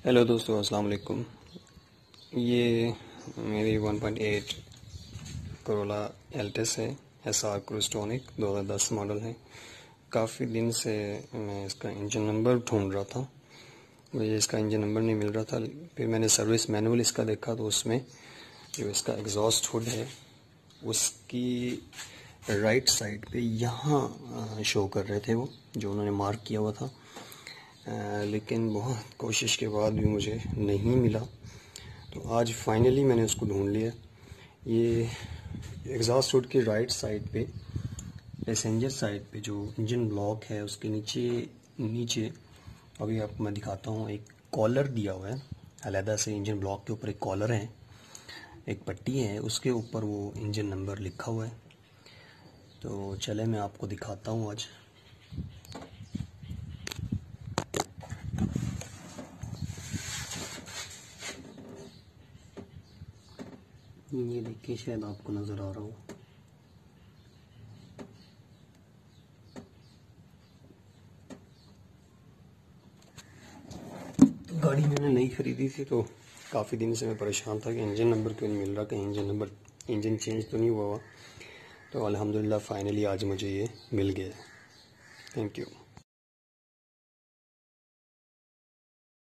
Hello दोस्तों, अस्सलाम वालेकुम। ये मेरी 1.8 कोरोला एल्टिस है। SR क्रूस्टोनिक 2010 मॉडल है। काफ़ी दिन से मैं इसका इंजन नंबर ढूंढ रहा था, मुझे इसका इंजन नंबर नहीं मिल रहा था। फिर मैंने सर्विस मैनुअल इसका देखा तो उसमें जो इसका एग्जॉस्ट हुड है उसकी राइट साइड पे यहाँ शो कर रहे थे वो, जो उन्होंने मार्क किया हुआ था। लेकिन बहुत कोशिश के बाद भी मुझे नहीं मिला, तो आज फाइनली मैंने उसको ढूंढ लिया। ये एग्जॉस्ट हुड की राइट साइड पे, पैसेंजर साइड पे जो इंजन ब्लॉक है उसके नीचे नीचे अभी आपको मैं दिखाता हूँ, एक कॉलर दिया हुआ है अलहदा से। इंजन ब्लॉक के ऊपर एक कॉलर है, एक पट्टी है, उसके ऊपर वो इंजन नंबर लिखा हुआ है। तो चले मैं आपको दिखाता हूँ आज। ये देखिए, शायद आपको नज़र आ रहा हो। तो गाड़ी मैंने नई खरीदी थी, तो काफ़ी दिन से मैं परेशान था कि इंजन नंबर क्यों नहीं मिल रहा, कहीं इंजन चेंज तो नहीं हुआ। तो अल्हम्दुलिल्लाह फाइनली आज मुझे ये मिल गया। Thank you.